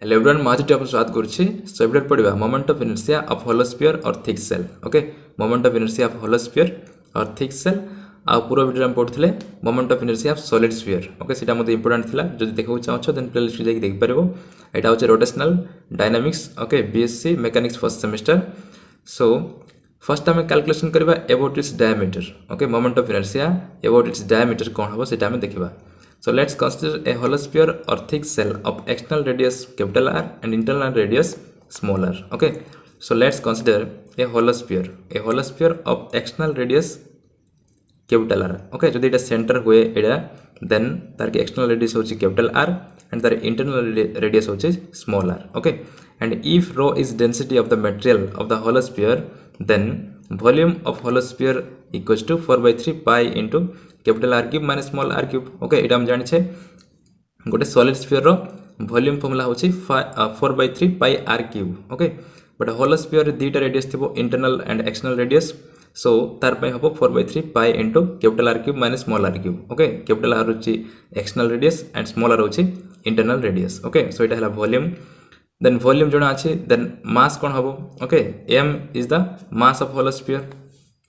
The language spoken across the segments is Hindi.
हेलो एवरीवन महाजुटी आप स्वागत करुच्ची सो एवडेट पढ़ा moment of inertia of hollow sphere और thick shell okay moment of inertia of hollow sphere और थिक सेल आ पूरा वीडियो में पढ़ुले moment of inertia of solid sphere okay सेटा मते इंपोर्टेंट थिला जदि देखो चाहो देन प्लेलिस्ट जाई देख परिबो एटा होचे rotational dynamics okay BSc mechanics first semester so first आम कैलकुलेशन करबा about its diameter okay moment of inertia about its diameter कोन हबो सेटा हम देखिबा. So let's consider a hollow sphere or thick cell of external radius capital R and internal radius small r. Okay. So let's consider a hollow sphere of external radius capital R. Okay. So this center हुए एडा then तार की external radius होची capital R and तार internal radius होची small r. Okay. And if rho is density of the material of the hollow sphere, then volume of hollow sphere equals to 4/3 pi into capital R cube minus small r cube okay एटा हम जानि छे गोटे सॉलिड स्फीयर रो वॉल्यूम फॉर्मूला होची 4/3 pi R cube okay but hollow sphere रे दीटा रेडियस थिबो internal and external radius so तार पय हबो 4/3 pi into capital R cube minus small r cube okay capital R होची external radius and small r होची इंटरनल रेडियस ओके सो एटा हला वॉल्यूम देन वॉल्यूम जणा अछि देन मास कोन हबो okay m is the mass of hollow sphere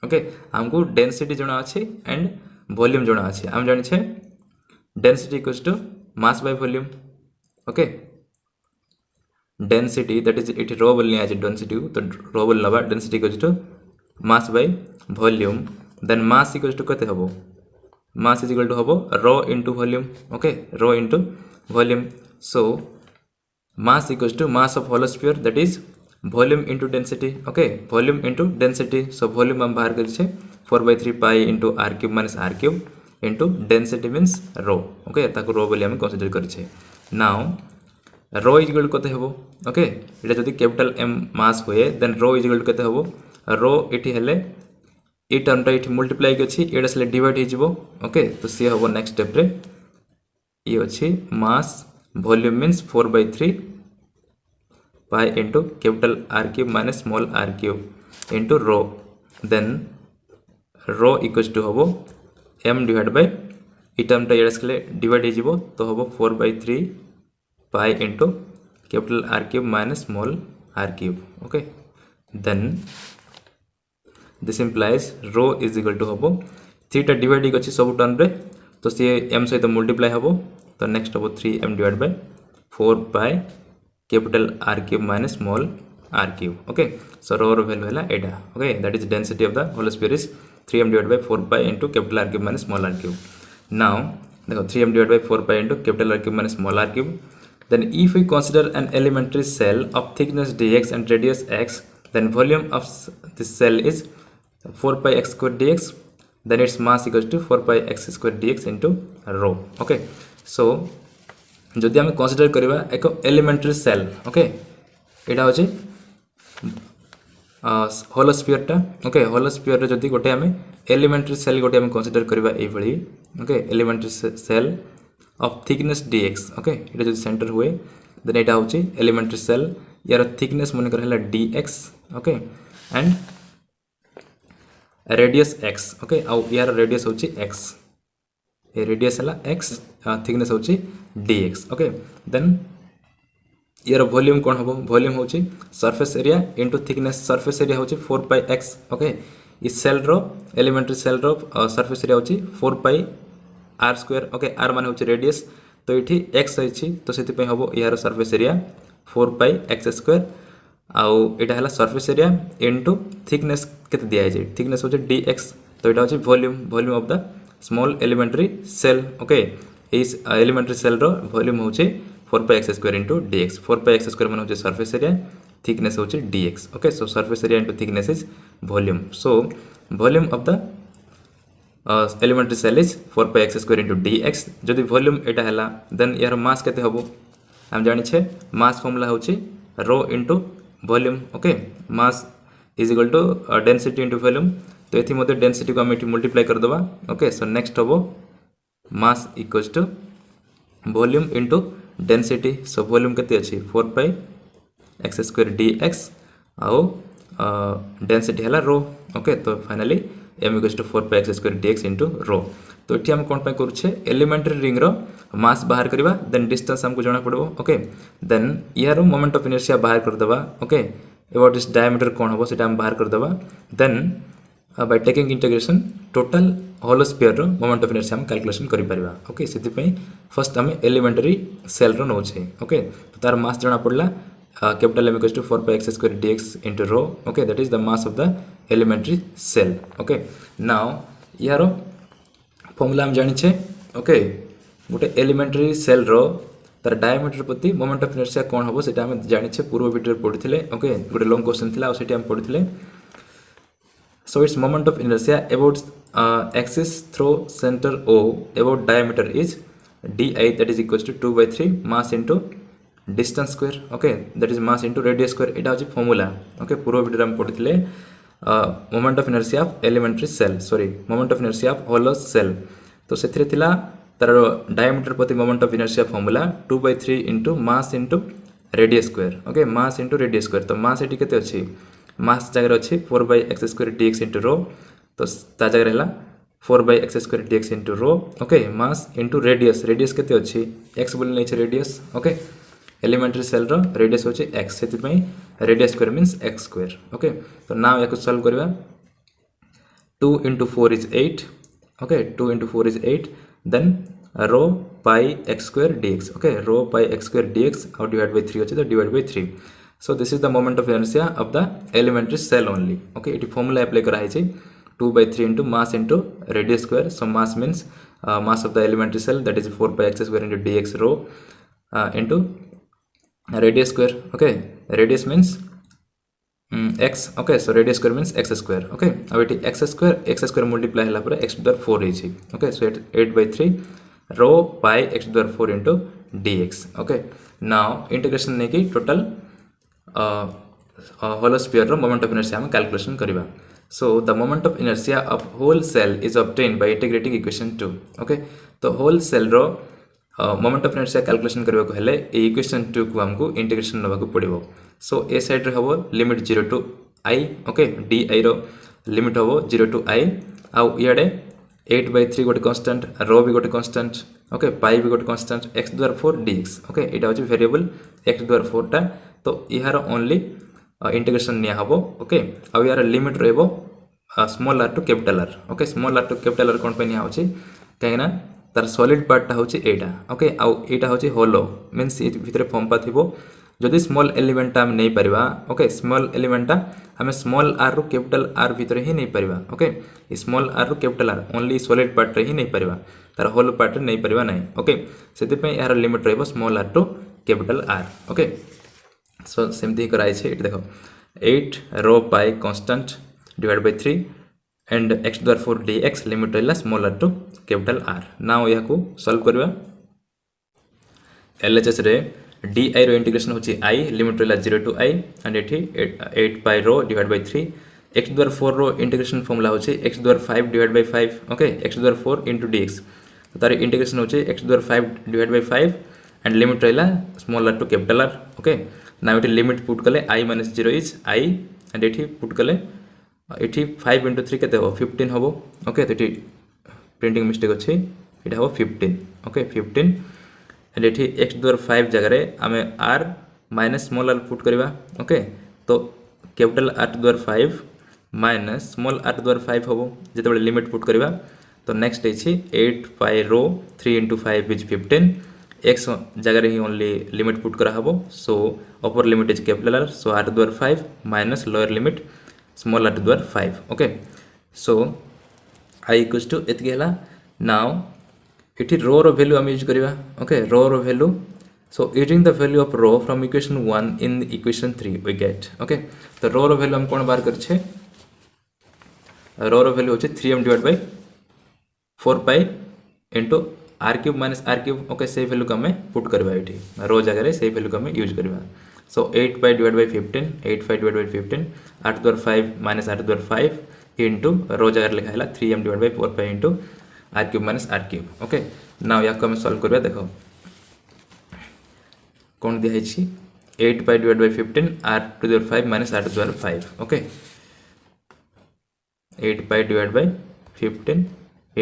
okay हमको डेंसिटी जणा अछि एंड वॉल्यूम जोड़ा अच्छे आम जानी छे density equals to mass by volume okay density that is it rho बोलनी आज डेंसिटी तो रो बोल नबा density equals to mass by volume then mass equals to कते हबो मास इज इक्वल टू हबो rho into volume okay rho into volume so mass equals to mass of hollow sphere that is volume into density okay volume into density so volume हम बाहर कर छे 4/3 pi into r cube minus r cube into density means rho okay ताको रो बोली हम कंसीडर करछे now rho is equal to कते हबो ओके एटा जदी कैपिटल एम मास होए then rho is equal to कते हबो रो एठी हेले ए टर्मटा एठी मल्टीप्लाई अछि एटा से डिवाइड हे जिवो ओके तो सी हबो नेक्स्ट स्टेप रे ई अछि mass volume means 4/3 pi into capital R cube minus small r cube into rho then rho equals to हबो m डिवाइड बाय ई टर्मटा एडा से डिवाइड हे जिवो तो हबो 4/3 pi into capital R cube minus small r cube okay then this implies rho is equal to हबो थीटा डिवाइड अछि सब टर्म रे तो सी m सहित मल्टीप्लाई हबो तो नेक्स्ट हबो 3m divide by 4 pi capital R cube minus small r cube okay so rho रो वैल्यू हैला एडा okay that is density of the hollow sphere is 3m divided by 4 pi into capital R cube minus small r cube. Now, देखो 3m divided by 4 pi into capital R cube minus small r cube. Then, if we consider an elementary cell of thickness dx and radius x, then volume of this cell is 4 pi x square dx. Then its mass equals to 4 pi x square dx into rho. Okay. So, जदि आम कंसीडर करबा एक एलिमेंटरी सेल ओके एटा होची होलो स्फीयर टा ओके होलो स्फीयर रे जदि गोटे आम एलिमेंटरी सेल गोटे आम कंसीडर करबा ए भली okay elementary cell of thickness dx okay एटा जदि सेंटर हुए देन एटा होची एलिमेंटरी सेल यार थिकनेस मन कर हला dx okay and radius x okay आ यार रेडियस होची x ए रेडियस हला x थिकनेस होची dx ओके देन यार वॉल्यूम कौन हम वॉल्यूम होची surface area into thickness surface area होची 4 पाई x ओके इस सेल रो एलिमेंटरी सेल रो सरफेस एरिया होची 4 पाई r स्क्वायर ओके r माने होची रेडियस तो इठी x होची तो सेति पे हबो यार सरफेस एरिया 4 पाई x स्क्वायर आउ एटा हला सरफेस एरिया इनटू थिकनेस केते दिया जाय थिकनेस होची dx तो एटा होची volume of the small elementary cell okay इस एलिमेंटरी सेल रो वॉल्यूम होची 4 pi x square into dx 4 pi x square माने होचे सरफेस एरिया थिकनेस होचे dx okay so surface area into thickness is volume so volume of the elementary cell is 4 pi x square into dx जदि वॉल्यूम एटा हला देन यार मास केते हबो हम जानि छे मास फार्मूला होचे rho into volume okay mass is equal to density into volume तो एथि मध्ये डेंसिटी को हम एथि मल्टीप्लाई कर दबा ओके सो नेक्स्ट हबो mass equals to volume into density so volume केते अछि 4 पाई x स्क्वायर dx आउ डेंसिटी हला रो ओके तो finally m equals to 4 pi x square dx into rho. तो ये आम कौन करुचे एलिमेंटरी रिंग रो मास बाहर करवा देन डिस्टेंस हमको जना पड़ो ओके देन यार मोमेंट ऑफ इनर्शिया बाहर करदेवा ओके अबाउट दिस डायमीटर कौन हम से बाहर करदेवा then by taking integration total whole sphere रो मोमेंट ऑफ इनर्शिया हम कैलकुलेशन करि परिबा ओके सेति पई फर्स्ट हम एलिमेंटरी सेल रो नोचे ओके तो तार मास जना पड़ला capital M equals to 4 pi x square dx into rho okay that is the mass of the elementary cell okay now यारो फॉर्मूला हम जानि छे ओके गोटे एलिमेंटरी सेल रो तार डायमीटर प्रति मोमेंट ऑफ इनर्शिया कोन हबो सेटा हम जानि छे पूर्व वीडियो पढिथिले ओके गोटे लॉन्ग क्वेश्चन थिला और सेटी हम पढिथिले so its moment of inertia about axis through center O about diameter is di that is equals to 2 by 3 mass into distance square okay that is mass into radius square एटा होची फॉर्मूला okay पूर्व वीडियो हम पढिथिले moment of inertia of elementary shell sorry moment of inertia of hollow shell तो सेथिरे थिला तार डायमीटर प्रति moment of inertia formula 2 by 3 into mass into radius square okay mass into radius square तो mass एटी केते अछि मास जगह अच्छी 4 by x square dx into रो तो ता जगह रहला 4 by x square dx into rho okay mass into radius radius केते अच्छी x बोले नहीं छे रेडियस ओके एलिमेंटरी सेल रो रेडियस होची x सेति पई radius square means x square okay तो नाउ याको सॉल्व करबा 2 into 4 is 8 okay 2 into 4 is 8 then rho pi x square dx okay rho pi x square dx और divided by 3 होची तो divided by 3 so this is the moment of inertia of the elementary cell only okay it formula apply करा है 2 by 3 into mass into radius square so mass means mass of the elementary cell that is 4 pi x square into dx rho into radius square okay radius means x okay so radius square means x square okay अब एटी x square multiply हला पर x to the 4 है okay so 8 by 3 rho pi x to the 4 into dx okay now integration ने की total होलो स्फीयर रो मोमेंट ऑफ इनर्शिया हम कैलकुलेशन करबा so the moment of inertia of whole cell is obtained by integrating equation 2 okay तो whole cell रो मोमेंट ऑफ इनर्शिया कैलकुलेशन करबा को हेले ए इक्वेशन 2 को हमको इंटीग्रेशन नबा को पड़िबो so ए साइड रे हबो limit 0 to i okay di रो लिमिट हबो 0 to i आ इयाडे 8 by 3 गोटे कांस्टेंट रो भी गोटे कांस्टेंट ओके पाई भी गोटे कांस्टेंट x द्वारा 4 dx ओके एटा होची वेरिएबल x द्वारा 4 टा तो यार ओनली इंटीग्रेशन निया हबो ओके आ यार लिमिट रहबो small r to capital r okay small r to capital r कोन पे निया होची काहेना तार सॉलिड पार्ट टा होची एटा ओके आ एटा होची होलो मींस इ भितरे फॉर्म पा थिबो जदि स्मॉल एलिमेंट हम नहीं परिबा ओके स्मॉल एलिमेंट हम स्मॉल r रो कैपिटल r भितरे ही नहीं परिबा ओके स्मॉल r रो capital r only solid part रे ही नहीं परिबा तार होल पार्ट रे नहीं परिबा नहीं ओके सेति पे यार लिमिट रहबो small r to capital r okay so सेमती कराई छे इट देखो 8 rho pi constant divide by 3 and x द्वारा 4 dx लिमिट रहला small r to capital r now या को सॉल्व करबा LHS रे di रो इंटीग्रेशन होची i लिमिट रहला 0 टू i एंड एठी 8 pi rho divide by 3 x द्वारा 4 रो इंटीग्रेशन फॉर्मूला होची x द्वारा 5 डिवाइड बाय 5 ओके x द्वारा 4 into dx तो तार इंटीग्रेशन होची x द्वारा 5 डिवाइड बाय 5 एंड लिमिट रहला small r to capital r okay now it limit put कले i - 0 इज i एंड एठी पुट कले एठी 5 into 3 केते हो 15 होबो ओके तो एठी प्रिंटिंग मिस्टेक अछि एटा हो 15 ओके 15 एंड एठी x द्वारा 5 जगह रे हमें r minus small r put करबा ओके तो कैपिटल r द्वारा 5 माइनस स्मॉल r द्वारा 5 होबो जते बळे लिमिट पुट करबा तो नेक्स्ट अछि 8 pi row 3 into 5 is 15 x जगह रे ही ओनली लिमिट पुट करा हबो so upper limit is capital r so r द्वारा 5 minus lower limit small r द्वारा 5 okay so i equals to एत गेला नाउ इठी रो रो वैल्यू हम यूज करबा okay rho value so using the value of rho from equation 1 in equation 3 we get okay तो रो वैल्यू हम कोन बार कर छे रो वैल्यू होचे 3m divide by 4 pi into r cube minus r cube okay से वैल्यू को हमें पुट करबा इठी रो जगह रे से वैल्यू को हमें यूज करबा सो 8 pi divide by 15 8 pi divide by 15 8 द्वारा 5 माइनस 8 द्वारा 5 इनटू रो जगह लिखा हैला 3m divide by 4 pi into r cube minus r cube okay now या को हम सॉल्व करबा देखो कोन दिया है 8 pi divide by 15 r to the 5 minus r to the 5 okay 8 pi divided by 15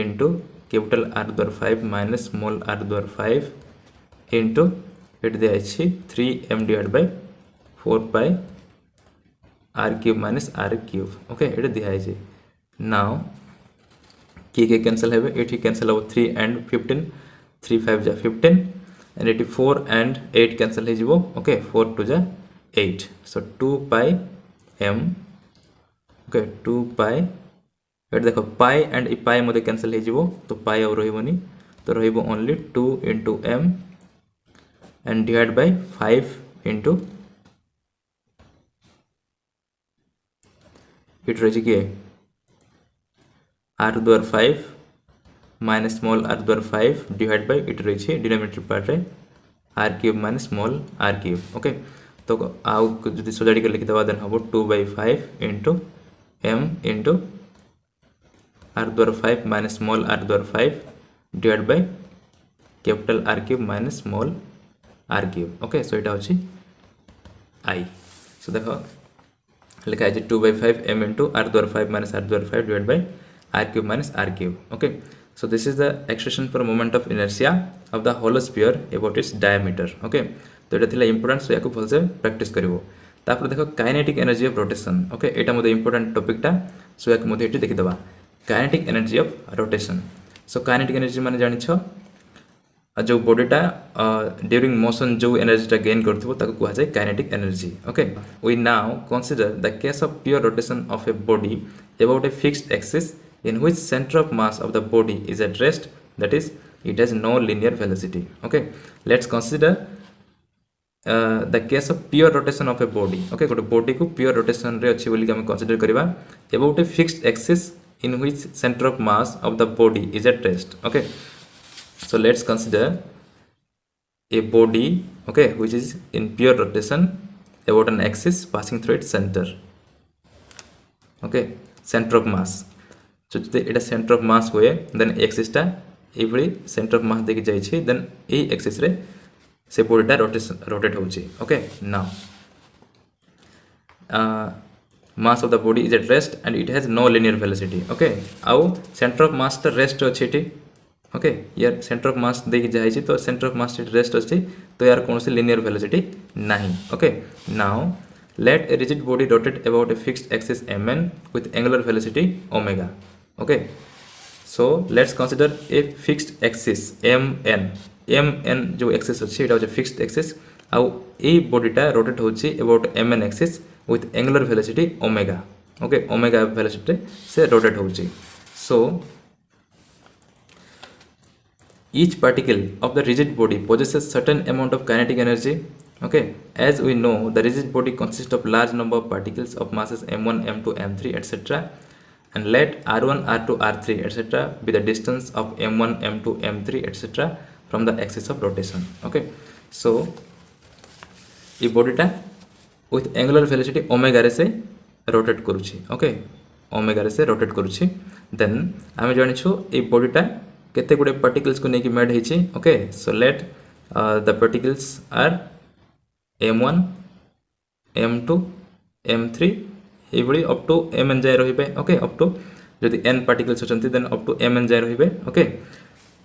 into capital R द्वारा 5 minus small r द्वारा 5 into it दिया है 3m divided by 4 pi r cube minus r cube. Okay, it दिया है. Now के कैंसल है ये कैंसल हो 3 and 15 3 5 जा 15 and it 4 and 8 कैंसल है जीवो. Okay, 4 2 जा 8, so 2 pi m. Okay, 2 pi eight देखो पाई एंड इ पाई मध्य कैंसल हो तो पाई और रही तो रही only 2 into m and divide by 5 into it रही किए r द्वारा 5 माइनस स्मॉल r द्वारा 5 डिवाइड बाय इट रही डिनोमिनेटर पार्ट रे r cube minus small r cube. Okay, तो आउ जदि सजाड़ी के लिखिदबा देन हबो 2/5 into m into r द्वारा 5 माइनस स्मॉल r द्वारा 5 divide by capital R cube minus small r cube. Okay, so इटा होची i. सो देखो लिखा है 2/5 m into r द्वारा 5 माइनस r द्वारा 5 divide bye r cube minus r cube. Okay, so this is the expression for moment of inertia of the hollow sphere about its diameter. Okay, तो এটা थिला इंपोर्टेंट सो याको भलसे प्रैक्टिस करिवो. तापर देखो kinetic energy of rotation. Okay, एटा मते इंपोर्टेंट टॉपिक टा सो याको मते एटी देखि दबा. Kinetic energy of rotation. So kinetic energy माने जानि छ जो बॉडीटा ड्यूरिंग मोशन जो एनर्जीटा गेन करथिबो ताको कुहा जाय kinetic energy. Okay, we now consider the case of pure rotation of a body about a fixed axis in which center of mass of the body is at rest, that is it has no linear velocity. Okay, let's consider the case of pure rotation of a body. Okay, गोटे body को pure rotation रे अच्छी बोली हम consider करिबा about a fixed axis in which center of mass of the body is at rest. Okay, so let's consider a body, okay, which is in pure rotation about an axis passing through its center. Okay, center of mass. So এটা सेंटर ऑफ मास हुए देन एक्सिसटा एभली सेंटर ऑफ मास देखि जाई छी देन ए एक्सिस रे से बॉडीटा रोटेट होची. Okay, now mass of the body is at rest and it has no linear velocity. Okay, आउ सेंटर ऑफ मास टा रेस्ट अछि एटी. ओके, यार सेंटर ऑफ मास देखि जाई छी तो सेंटर ऑफ मास रेस्ट अछि तो यार कोनोसी लिनियर वेलोसिटी नाही. Okay, now let a rigid body rotate about a fixed axis mn with angular velocity omega. Okay, so let's consider a fixed axis mn जो axis अछि एटा fixed axis आउ ए बॉडीटा रोटेट होछि about mn axis with angular velocity omega. Okay, omega velocity से रोटेट होछि. So each particle of the rigid body possesses certain amount of kinetic energy. Okay, as we know the rigid body consists of large number of particles of masses m1 m2 m3 etc, and let r1 r2 r3 etc be the distance of m1 m2 m3 etc from the axis of rotation. Okay, so ये बॉडीटा with angular velocity omega रे से रोटेट करूछि. ओके, ओमेगा रे से रोटेट करूछि. देन आमे जानि छु ए बॉडीटा केते गुडे पार्टिकल्स को नेकी मेड हेछि. Okay, so let the particles are m1 m2 m3 एभली अप टू mn जाय रहिबे. ओके, अप टू जदि n पार्टिकल्स अछंती देन अप टू mn जाय रहिबे. ओके,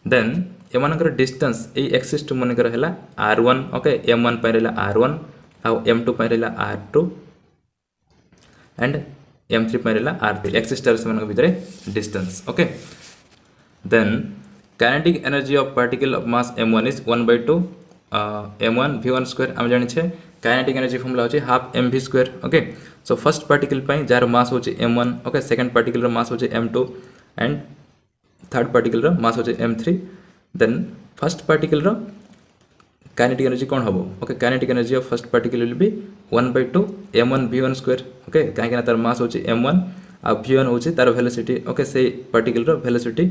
देन एमानकर डिस्टेंस ए एक्सिस टू मनकर हला r1. ओके, m1 पय रहला r1 आ m2 पय रहला r2 एंड m3 पय रहला r3 एक्सिस टर्स मनक भितरे distance. Okay, then kinetic energy of particle of mass m1 is 1/2 m1 v1 square. आम जानि छे काइनेटिक एनर्जी फॉर्मूला होचे half mv square. Okay, so first particle पय जार मास होचे m1. ओके, सेकंड पार्टिकल रो मास होचे m2 एंड थर्ड पार्टिकल रो मास होचे m3. देन फर्स्ट पार्टिकल रो काइनेटिक एनर्जी कोन हबो. Okay, kinetic energy of first particle will be 1/2 m1 v1 square. Okay, काहे कि ना तार मास होचे m1 आ v1 होचे तार वेलोसिटी. ओके, से पार्टिकल रो वेलोसिटी.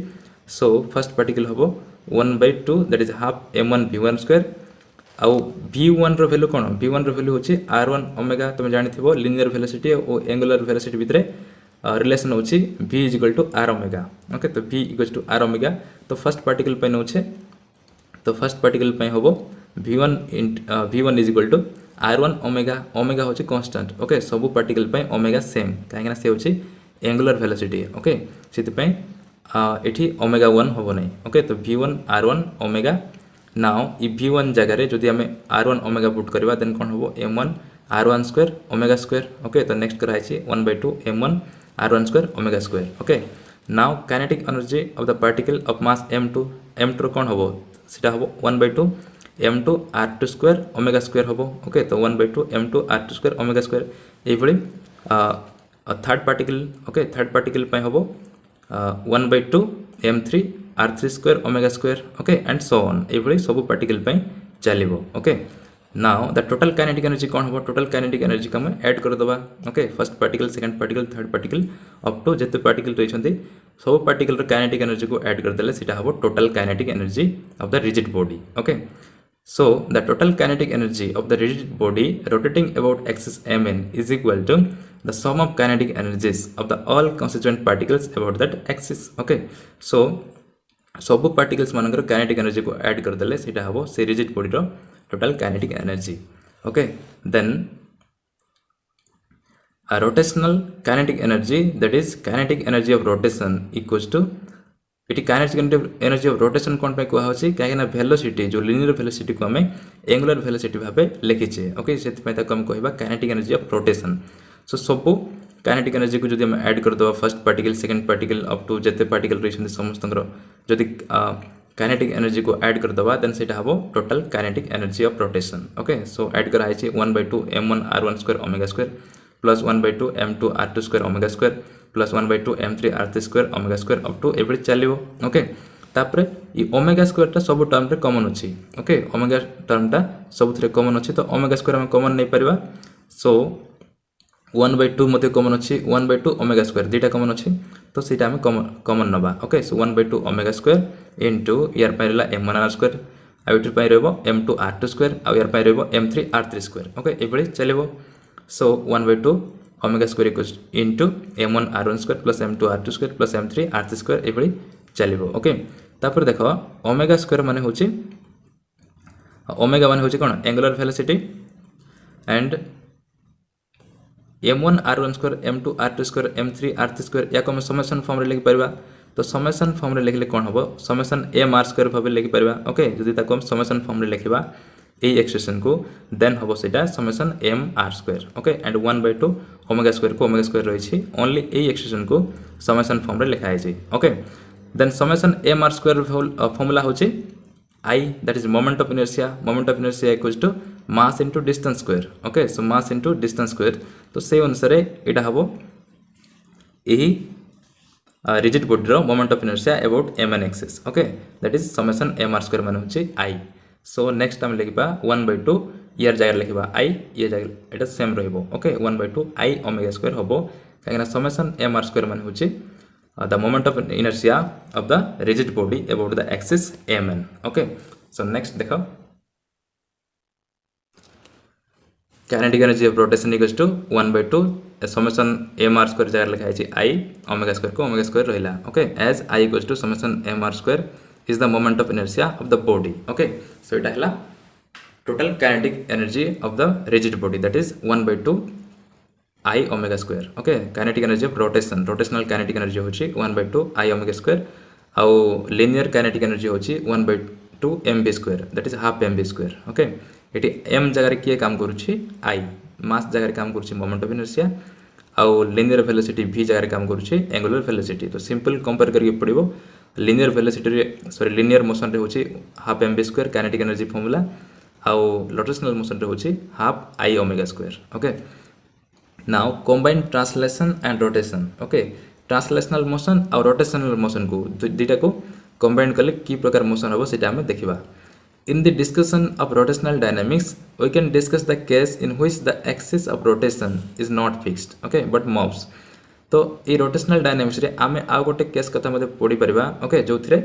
सो फर्स्ट पार्टिकल हबो 1/2 that is half m1 v1 square. आउ v1 रो वैल्यू कोन v1 रो वैल्यू होची r1 ओमेगा. तुम जानि थिबो लिनियर वेलोसिटी और एंगुलर वेलोसिटी भितरे रिलेशन होची v = r ओमेगा. ओके, तो v = r ओमेगा. तो फर्स्ट पार्टिकल पे नोचे तो फर्स्ट पार्टिकल पे होबो v1 = r1 ओमेगा. ओमेगा होची कांस्टेंट. ओके, सब पार्टिकल पे ओमेगा सेम काहे ना से होची एंगुलर वेलोसिटी ओके से एठी ओमेगा 1 होबो नै ओके तो v1 r1 ओमेगा नाउ इ v1 जगह रे जदि हमें r1 ओमेगा पुट करबा देन कोन होबो m1 r1 square omega square okay तो नेक्स्ट करा है 1/2 m1 r1 square omega square okay now kinetic energy of the particle of mass m2 कोन होबो सेटा होबो 1/2 m2 r2 square omega square होबो ओके तो 1/2 m2 r2 square omega square ए भली third particle okay third particle पय होबो 1/2 m3 r3 square omega square okay and so on ए भली सब पार्टिकल पय चलिबो okay now the total kinetic energy कोन होबो टोटल काइनेटिक एनर्जी का हम ऐड कर दबा okay first particle second particle third particle up to जते पार्टिकल रहिसंती सब पार्टिकल रो काइनेटिक एनर्जी को ऐड कर देले सेटा होबो total kinetic energy of the rigid body okay so the total kinetic energy of the rigid body rotating about axis mn is equal to the sum of kinetic energies of the all constituent particles about that axis okay so सब particles मानकर kinetic energy को ऐड कर देले सेटा हबो से rigid body row total kinetic energy okay then a rotational kinetic energy that is kinetic energy of rotation equals to इटी काइनेटिक एनर्जी ऑफ रोटेशन कोन पे कहवा होची काहे ना वेलोसिटी जो लिनियर वेलोसिटी को हमें एंगुलर वेलोसिटी भाबे लिखिचे ओके सेति पे त कम कहबा kinetic energy of rotation so सब काइनेटिक एनर्जी को जदि हम ऐड कर दो first particle second particle up to जते पार्टिकल रहिसन समस्त जदि काइनेटिक एनर्जी को ऐड कर दबा देन सेटा हबो total kinetic energy of rotation okay so add करा आइछि 1/2 m1 r1 square omega square plus 1/2 m2 r2 square omega square plus 1/2 m3 r3 square omega square up to एवरी चलिबो ओके तापरे इ ओमेगा स्क्वायर टा सब टर्म रे कॉमन अछि ओके ओमेगा टर्म टा सब थरे कॉमन अछि तो ओमेगा स्क्वायर हम कॉमन नै परबा सो 1/2 मते कॉमन अछि 1/2 ओमेगा स्क्वायर दीटा कॉमन अछि तो सेटा हम कॉमन नबा okay so 1/2 omega square into यार परला m1 r स्क्वायर आ इटर पय रहबो m2 r2 स्क्वायर आ यार पय रहबो m3 r3 स्क्वायर ओके एवरी चलिबो सो 1/2 omega square equals into m1 r1 square plus m2 r2 square plus m3 r3 square एभली चलिबो ओके तापर देखो ओमेगा स्क्वायर माने होची ओमेगा माने होची कोन angular velocity and m1 r1 square m2 r2 square m3 r3 square या को हम समेशन फॉर्म रे लिखि परबा तो समेशन फॉर्म रे लिखले कोन होबो समेशन m r स्क्वायर भाबे लिखि परबा ओके जदि ताको हम समेशन फॉर्म रे लिखिबा ए एक्सप्रेशन को देन होबो सेटा summation m r square okay and 1/2 omega square को ओमेगा स्क्वायर रही छी ओनली ए एक्सप्रेशन को समेशन फॉर्म रे लिखा है okay then summation m r square formula होची I that is moment of inertia equals to mass into distance square okay so mass into distance square तो से अनुसार एटा हबो एही rigid body row moment of inertia about mn axis okay that is summation m r square माने होची I so next हम लिखबा 1/2 यार जगह लिखबा I ये जगह एटा सेम रहबो okay 1/2 I ओमेगा स्क्वायर हबो काहेना summation m r square माने होची the moment of inertia of the rigid body about the axis mn okay so next देखो kinetic energy of rotation equals to 1/2 summation m r square जगह लिखा है I ओमेगा स्क्वायर को ओमेगा स्क्वायर रहला okay as I equals to summation m r square is the moment of inertia of the body okay so এটা হলা total kinetic energy of the rigid body that is 1/2 I omega square okay kinetic energy of rotation rotational kinetic energy होची 1/2 I omega square ଆଉ linear kinetic energy होची 1/2 mv square that is half mv square okay eighty m जगह रे किए काम करूची I mass जगह रे काम करूची moment of inertia ଆଉ linear velocity v जगह रे काम करूची angular velocity तो सिंपल कंपेयर करके पड़िबो linear velocity रे सॉरी linear motion रे होची half mv square kinetic energy formula ଆଉ rotational motion रे होची half I omega square okay now combine translation and rotation okay translational motion और rotational motion को दुईटा को combine करले की प्रकार motion होबो सेटा हम देखिबा in the discussion of rotational dynamics we can discuss the case in which the axis of rotation is not fixed okay but moves तो ए rotational dynamics रे आमे आ गोटे केस कथा मध्ये पढी परिबा ओके जोथरे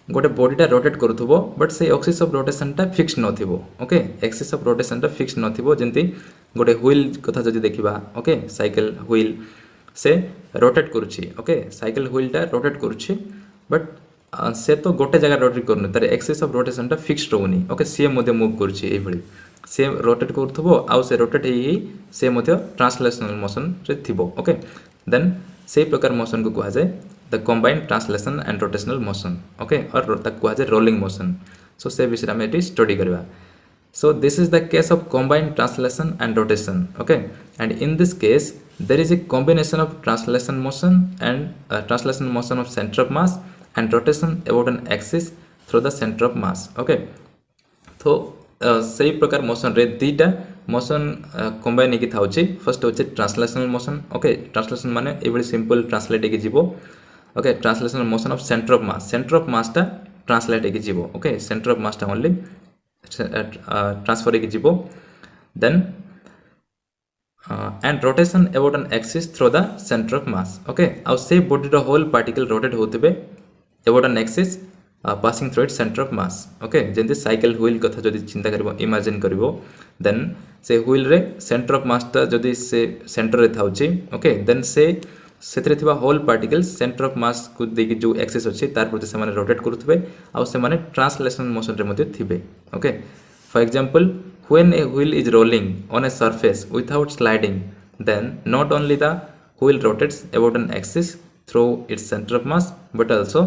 गोटे बॉडीटा रोटेट करूथबो बट से एक्सिस ऑफ रोटेशन टा फिक्स नथिबो ओके एक्सिस ऑफ रोटेशन टा फिक्स नथिबो जेंति गोटे व्हील कथा जदि देखिबा ओके साइकिल व्हील से रोटेट करूछि ओके साइकिल व्हील टा रोटेट करूछि बट से तो गोटे जगह रोटेट करनु तार एक्सिस ऑफ रोटेशन टा फिक्स रहउनी ओके से मध्ये मूव करूछि ए भली से रोटेट करूथबो आ से रोटेट हे से मध्ये ट्रांसलेशनल मोशन रे थिबो ओके देन से प्रकार मोशन को कहा जाए the combined translation and rotational motion okay और ताको कहा जाए रोलिंग मोशन सो से विषय आम ये स्टडी करवा so this is the case of combined translation and rotation okay and in this case there is a combination of translation motion and translation motion of center of mass and rotation about an axis through the center of mass okay तो सही प्रकार मोशन रे दीटा मोशन कंबाइन होगी थाउची फर्स्ट होचे ट्रांसलेशनल मोशन ओके ट्रांसलेशन माने एवरी सिंपल ट्रांसलेट होगी जीवो okay translational motion of centre of mass टा ट्रांसलेट होगी जीवो ओके सेंटर ऑफ मास टा ओनली ट्रांसफर होगी जीवो then and rotation about an axis through the center of mass okay ଆଉ ସେ ବଡିର ହୋଲ୍ ପାର୍ଟିକଲ ରୋଟେଟ୍ ହେଉଥିବେ about an axis passing through its center of mass okay ଯେମିତି ସାଇକେଲ ହୁଇଲ କଥା ଯଦି ଚିନ୍ତା କରିବ ଇମାଜିନ୍ କରିବ ଦେନ୍ ସେ ହୁଇଲ ରେ ସେଣ୍ଟର ଅଫ ମାସ୍ ଟା ଯଦି ସେ ସେଣ୍ଟର ରେ ଥାଉଛି ଓକେ ଦେନ୍ ସେ ସେଥିରେ ଥିବା ହୋଲ୍ ପାର୍ଟିକଲ୍ସ ସେଣ୍ଟର ଅଫ ମାସ୍ କୁ ଦେଇକି ଯେଉଁ ଆକ୍ସିସ୍ ଅଛି ତାର ପ୍ରତି ସେମାନେ ରୋଟେଟ୍ କରୁଥିବେ ଆଉ ସେମାନେ ଟ୍ରାନ୍ସଲେସନ୍ ମୋସନରେ ମଧ୍ୟ ଥିବେ okay for example when a wheel is rolling on a surface without sliding then not only the wheel rotates about an axis through its center of mass but also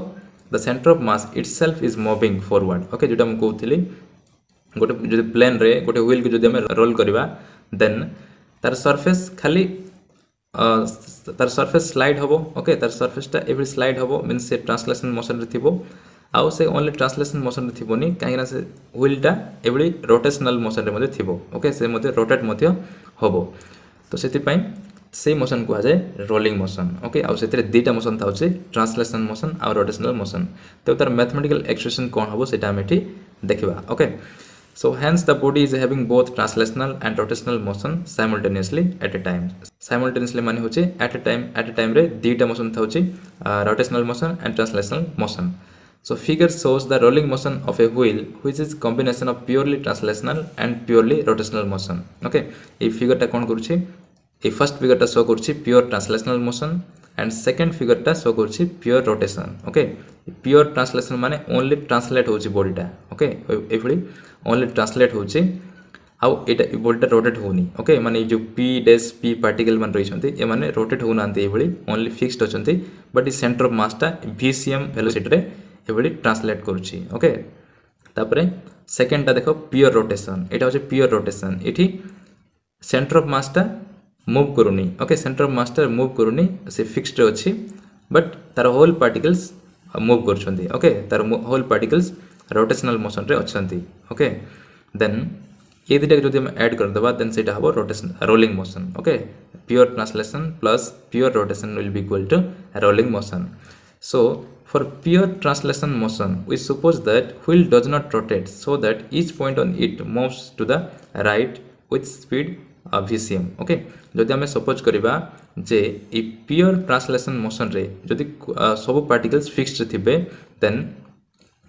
the center of mass itself is moving forward okay जोटा हम कहउथिली गोटे जदि प्लेन रे गोटे व्हील को जदि हम रोल करबा देन तार सरफेस खाली तार सरफेस स्लाइड हबो ओके तार सरफेस टा एवरी स्लाइड हबो मींस से ट्रांसलेशन मोशन रे थिबो आउ से ओनली ट्रांसलेशन मोशन रे थिबोनी काहेना से व्हील टा एवरी रोटेशनल मोशन रे मध्ये थिबो ओके से मध्ये रोटेट मध्ये हबो तो सेति पई से मोशन को आ जाए रोलिंग मोशन ओके आउ सेतरे दीटा मोशन थाउचे ट्रांसलेशन मोशन आ रोटेशनल मोशन तो तार मैथमेटिकल एक्सप्रेशन कोन हबो सेटा हम एठी देखिबा okay so hence the body is having both translational and rotational motion simultaneously at a time simultaneously माने होचे at a time रे दीटा motion थाउचे rotational motion and translational motion so figure shows the rolling motion of a wheel which is combination of purely translational and purely rotational motion okay a figure टा कोन करूची ए फर्स्ट फिगर टा शो करूची pure translational motion and second figure टा शो करूची pure rotation okay pure translation माने ओनली ट्रांसलेट होची बॉडी टा ओके एफली ओनली ट्रांसलेट होची आउ एटा बॉडी टा रोटेट होनी ओके माने जो पी डैश पी पार्टिकल मान रहिसंती ए माने रोटेट होनांती एभली ओनली फिक्स्ड होचंती बट इ सेंटर ऑफ मास टा vcm वेलोसिटी रे एभली ट्रांसलेट करूची ओके तापरे सेकंड टा देखो प्योर रोटेशन एटा होची प्योर रोटेशन एठी सेंटर ऑफ मास टा मूव करूनी ओके सेंटर ऑफ मास टा मूव करूनी से फिक्स्ड रे अछि बट तार होल पार्टिकल्स मूव करछंती ओके तार होल पार्टिकल्स रोटेशनल मोशन रे अछंती ओके देन ये दुटा जदि हम ऐड कर दबा देन सेटा हबो rotation rolling motion okay pure translation plus pure rotation will be equal to rolling motion so for pure translation motion we suppose that wheel does not rotate so that each point on it moves to the right with speed vcm okay जदि हमें सपोज करिबा जे ई प्योर ट्रांसलेशन मोशन रे जदि सब पार्टिकल्स फिक्स्ड थिबे देन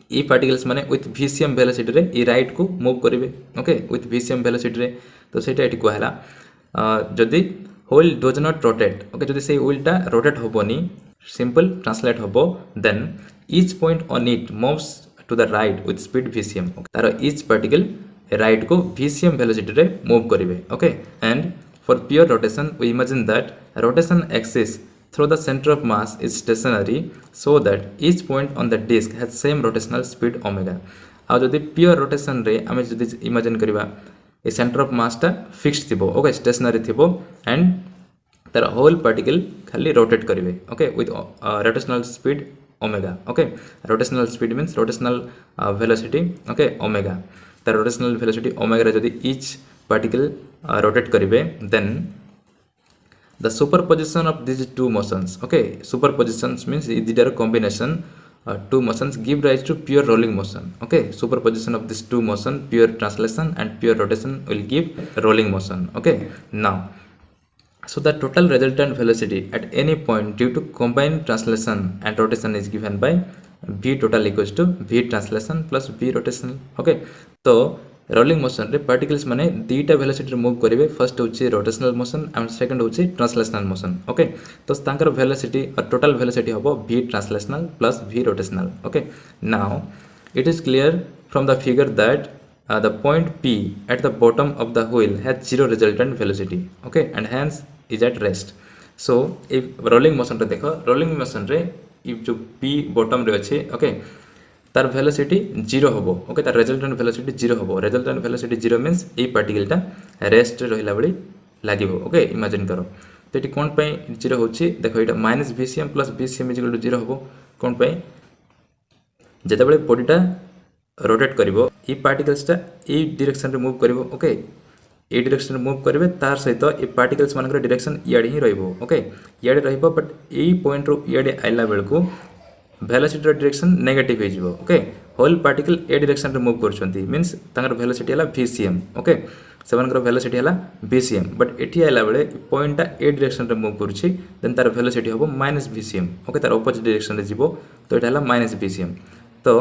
ई पार्टिकल्स माने विथ vcm वेलोसिटी रे ई राइट को मूव करिवे ओके विथ vcm वेलोसिटी रे तो सेटा एठी कहला जदि wheel does not rotate okay जदि से व्हील टा रोटेट होबोनी सिंपल ट्रांसलेट होबो then each point on it moves to the right with speed vcm तार ईच पार्टिकल राइट को vcm वेलोसिटी रे मूव करिवे okay and for pure rotation we imagine that rotation axis through the center of mass is stationary so that each point on the disk has same rotational speed omega आ जदि pure rotation रे आमे जदि imagine करिबा ए center of mass टा fixed थिबो ओके stationary थिबो and तार whole particle खाली rotate करिवे okay with rotational speed omega okay rotational speed means rotational velocity okay omega तार rotational velocity omega रे जदि each particle rotate करिवे then the superposition of these two motions okay superpositions means these are combination two motions give rise to pure rolling motion okay superposition of these two motion pure translation and pure rotation will give rolling motion okay now so the total resultant velocity at any point due to combined translation and rotation is given by v total equals to v translation plus v rotation okay तो रोलिंग मोशन रे पार्टिकल्स माने दीटा वेलोसिटी रे मूव करिवे फर्स्ट होची रोटेशनल मोशन एंड सेकंड होची ट्रांसलेशनल मोशन ओके तो तांकर वेलोसिटी और टोटल वेलोसिटी हबो v translational plus v rotational okay now it is clear from the figure that the point P at the bottom of the wheel has zero resultant velocity okay and hence is at rest so A rolling motion रे देख रोलिंग मोशन रे जो पी बॉटम रे अच्छे ओके तार वेलोसिटी 0 होबो ओके तार रिजल्टेंट वेलोसिटी 0 होबो रिजल्टेंट वेलोसिटी 0 मींस ए पार्टिकलटा रेस्ट रहिला बळी लागिबो ओके इमेजिन करो तो ये कौन पे 0 होची देखो ये minus VCM plus VCM is equal to 0 होबो कौन पे जेते बळे बॉडीटा रोटेट करिवो ई पार्टिकल्सटा ई डायरेक्शन रे मूव करिवो ओके ए डायरेक्शन रे मूव करिवे तार सहित ए पार्टिकल्स मानकर डायरेक्शन इयाडे ही रहइबो ओके इयाडे रहइबो बट ए पॉइंट रो इयाडे आइला बेलको वेलोसिटी डायरेक्शन नेगेटिव हे जिवो ओके होल पार्टिकल ए डायरेक्शन रे मूव करछंती मींस तांगर वेलोसिटी हला VCM ओके सेवनकर वेलोसिटी हला VCM बट एठी आइला बेले पॉइंटटा ए डायरेक्शन रे मूव करछि देन तार वेलोसिटी होबो -VCM ओके तार अपोजिट डायरेक्शन रे जिवो तो एटा हला -VCM तो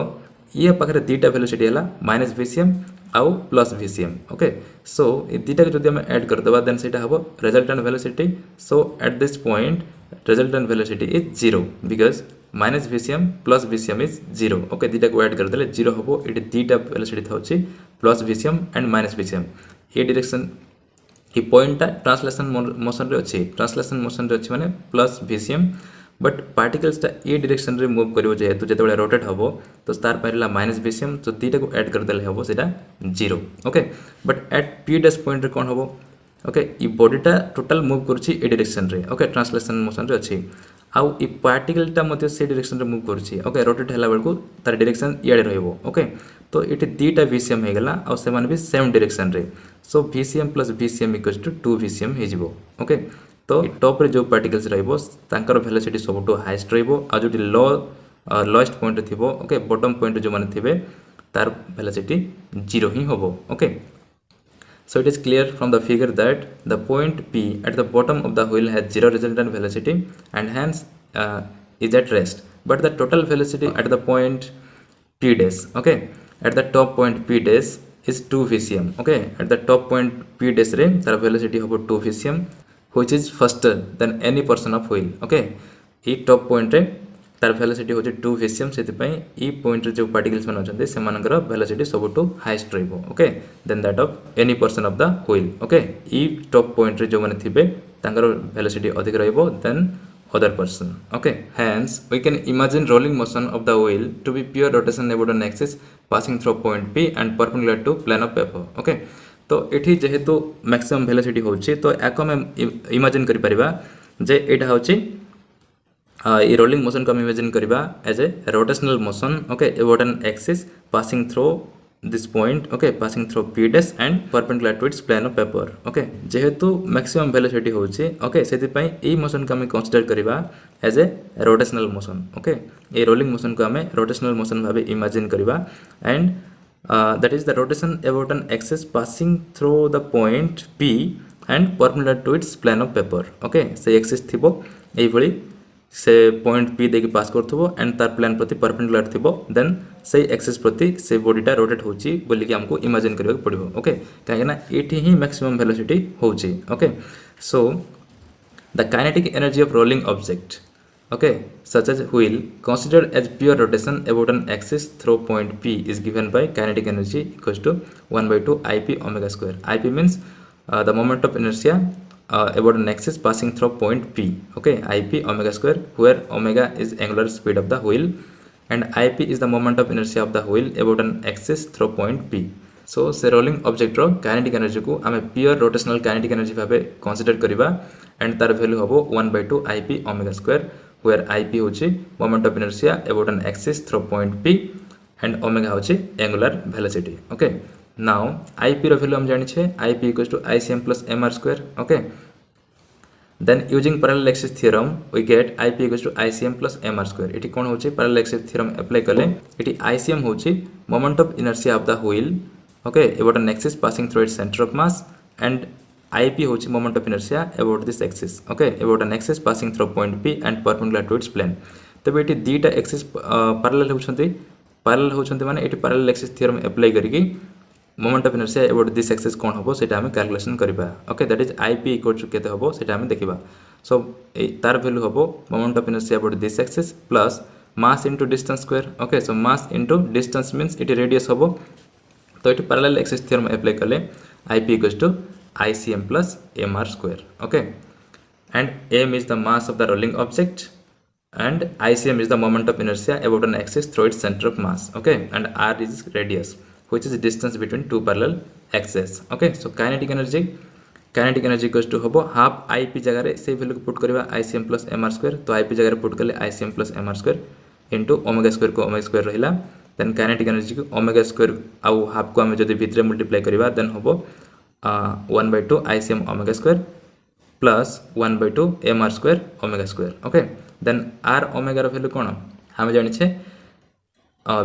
ये पाखरे दीटा वेलोसिटी हला -VCM आउ प्लस VCM ओके सो ए दीटा को जदि हम ऐड कर देबा देन सेटा हबो resultant velocity so at this point resultant velocity is 0 because -VCM plus VCM is 0 okay दीटा को ऐड कर देले 0 हबो एटी दीटा वेलोसिटी थाउची प्लस VCM एंड -VCM ए डायरेक्शन ए पॉइंटटा ट्रांसलेशन मोशन रे अछि ट्रांसलेशन मोशन रे अछि माने प्लस VCM बट पार्टिकल्सटा ए डायरेक्शन रे मूव करिवो जेहेतु जेतेबेले रोटेट हबो तो स्टार पाइला -VCM तो दीटा को ऐड कर देले हबो सेटा 0 okay but at p dash point रे कोन हबो ओके ई बॉडीटा टोटल मूव करछि ए डायरेक्शन रे ओके ट्रांसलेशन मोशन रे अछि आउ ई पार्टिकलटा मते से डायरेक्शन रे मूव करछि ओके रोटेट हला बेलको तार डायरेक्शन इयाडे रहइबो ओके तो एटी दीटा VCM हे गेला आउ सेमान भी सेम डायरेक्शन रे so VCM plus VCM equals to 2 VCM हे जिवो ओके तो टॉप रे जो पार्टिकल्स रहइबो तांकर वेलोसिटी सबटो हाईएस्ट रहइबो आ जोटी लोएस्ट पॉइंट थिबो ओके बॉटम पॉइंट जो माने थिबे तार वेलोसिटी 0 ही होबो okay so it is clear from the figure that the point P at the bottom of the wheel has 0 resultant velocity and hence is at rest but the total velocity at the point P dash okay at the top point P dash is 2 VCM okay at the top point P dash रे तार velocity होबो 2 VCM which is faster than any portion of wheel okay E top point रे तार वेलोसिटी होचे 2 VCM सेति पई ई पॉइंट रे जो पार्टिकल्स मन अछन्ते से मानकर वेलोसिटी सबटो हाईएस्ट रहइबो okay then that of any person of the wheel okay ई टॉप पॉइंट रे जो माने थिबे तांगर वेलोसिटी अधिक रहइबो then other person okay hence we can imagine rolling motion of the wheel to be pure rotation about an axis passing through point P and perpendicular to plane of paper okay तो एठी जेहेतु मैक्सिमम वेलोसिटी होची तो याको हम इमेजिन करि परिबा जे एटा होची ये रोलिंग मोशन को हम इमेजिन करिबा as a rotational motion okay about an axis passing through this point okay passing through P dash and perpendicular to its plane of paper okay जेहेतु मैक्सिमम वेलोसिटी होची ओके सेति पई ए मोशन को हम कंसीडर करिबा as a rotational motion okay ए रोलिंग मोशन को हम रोटेशनल मोशन भाबे इमेजिन करिबा and that is the rotation about an axis passing through the point P and perpendicular to its plane of paper okay से axis थिबो एई भली से पॉइंट P देकी पास करथबो एंड तार प्लेन प्रति परपेंडिकुलर थिबो देन से एक्सिस प्रति से बॉडीटा रोटेट होची बोली कि हमको इमेजिन करबा पड़िबो ओके काहेना एठी ही मैक्सिमम वेलोसिटी होची okay so the kinetic energy of rolling object okay such as wheel considered as pure rotation about an axis through point P is given by kinetic energy equals to 1/2 IP omega square. IP means the moment of inertia about an axis passing through point P okay IP omega square where omega is angular speed of the wheel and IP is the moment of inertia of the wheel about an axis through point P. So से रोलिंग ऑब्जेक्ट रो काइनेटिक एनर्जी को आमे प्योर रोटेशनल काइनेटिक एनर्जी भाबे कंसीडर करिबा एंड तार वैल्यू हबो 1/2 IP omega square where IP होची moment of inertia about an axis through point P and omega होची angular velocity okay now IP रो वैल्यू हम जानि छे IP equals to ICM plus MR square okay then using parallel axis theorem we get IP equals to ICM plus MR square एठी कोन होची parallel axis theorem apply करले एठी ICM होची moment of inertia of the wheel okay about an axis passing through its center of mass and IP होची moment of inertia about this axis okay about an axis passing through point P and perpendicular to its plane तबे एठी दीटा एक्सिस पैरेलल होछन्ते माने एठी पैरेलल एक्सिस थ्योरम अप्लाई करिकि moment of inertia about this axis कोन होबो सेटा हम कैलकुलेशन करबा okay that is IP equal to केते होबो सेटा हम देखिबा सो तार वैल्यू होबो moment of inertia about this axis plus mass into distance square okay so mass into distance means एठी रेडियस होबो तो एठी पैरेलल एक्सिस थ्योरम अप्लाई करले IP equals to ICM plus MR square okay and m is the mass of the rolling object and ICM is the moment of inertia about an axis through its center of mass. Okay, and r is radius, which is the distance between two parallel axes. Okay, so kinetic energy equals to hobo half ip जगह रे से वैल्यू को पुट करबा ICM plus mr square, तो ip जगह रे पुट करले ICM plus mr square into omega square को ओमेगा स्क्वायर रहिला, देन काइनेटिक एनर्जी को ओमेगा स्क्वायर आउ हाफ को हमें जदि भितरे मल्टीप्लाई करबा देन होबो 1/2 ICM omega square plus 1/2 mr square omega square. Okay, then r omega रो वैल्यू कोन हम जानि छे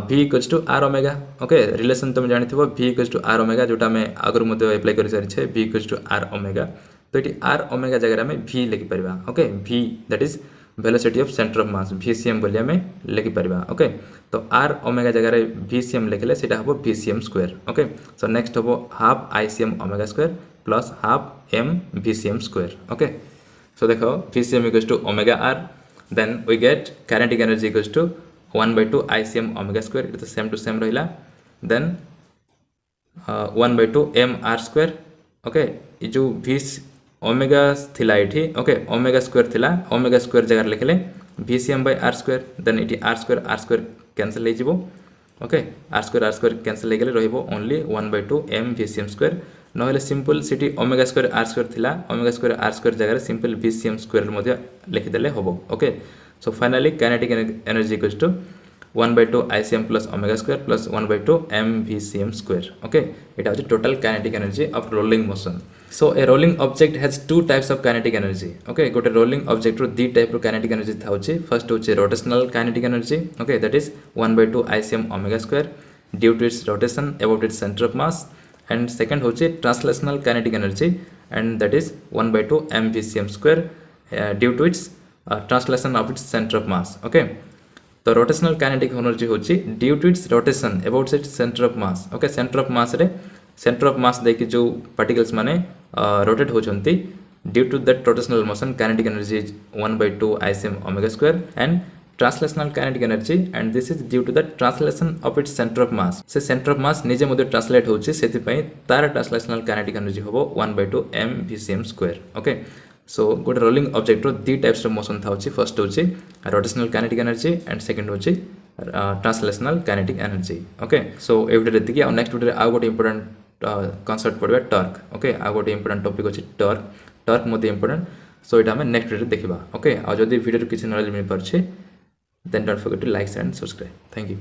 v equals to r omega. Okay, relation तुम जानि थिबो v equals to r omega जोटा में आगर मते अप्लाई करि सारि छे v equals to r omega. तो इटी r ओमेगा जगह में v लिखि परबा. Okay, v that is velocity of centre of mass VCM बोली हमें लिखि परबा. ओके, तो r ओमेगा जगह रे VCM लिखले सेटा हबो VCM square. Okay, so next हबो half ICM omega square plus half m VCM square. Okay, so देखो VCM equals to omega r, then we get kinetic energy equals to 1/2 ICM omega square, it same to same रहिला, देन 1/2 mr स्क्वायर. ओके, ई जो v ओमेगा थिला इठी. ओके, ओमेगा स्क्वायर थिला, ओमेगा स्क्वायर जगह लिखले VCM by r square, then इठी r स्क्वायर कैंसिल हो जिवो. ओके, r स्क्वायर कैंसिल हो गेले रहिबो ओनली 1/2 m VCM स्क्वायर. नहले सिंपल सिटी ओमेगा स्क्वायर r स्क्वायर थिला, ओमेगा स्क्वायर r स्क्वायर जगह सिंपल VCM स्क्वायर मध्ये लिखि देले होबो. Okay, so finally kinetic energy equals to 1/2 ICM plus omega square plus 1/2 m VCM square. Okay, it has the total kinetic energy of rolling motion. So a rolling object has two types of kinetic energy. Okay, got a rolling object ro the type ro kinetic energy थाउची. First होची rotational kinetic energy. Okay, that is 1/2 ICM omega square due to its rotation about its center of mass. And second होची translational kinetic energy, and that is 1/2 m VCM square due to its translation of its center of mass. Okay, तो रोटेशनल काइनेटिक एनर्जी होची due to its rotation about its centre of mass. Okay, centre of mass देखि जो पार्टिकल्स माने रोटेट होचंती due to that rotational motion kinetic energy is 1/2 ICM omega square and translational kinetic energy, and this is due to that translation of its centre of mass. से सेंटर ऑफ मास निजे मध्ये ट्रांसलेट होची, सेति पई तार ट्रांसलेशनल काइनेटिक एनर्जी होबो 1/2 m VCM square. Okay, so गोटे रोलिंग ऑब्जेक्ट रो दी टाइप्स ऑफ मोशन थाउची. फर्स्ट होची rotational kinetic energy and second होची translational kinetic energy. Okay, so ए वीडियो रेतिकी आ नेक्स्ट वीडियो आ गोटे इंपोर्टेंट कांसेप्ट पढबा टॉर्क. ओके, आ गोटे इंपोर्टेंट टॉपिक होची टॉर्क मध्ये इंपोर्टेंट. सो एटा हम नेक्स्ट वीडियो देखिबा. ओके, आ जदी वीडियो किछि नॉलेज मिल परछे then don't forget to like and subscribe. Thank you.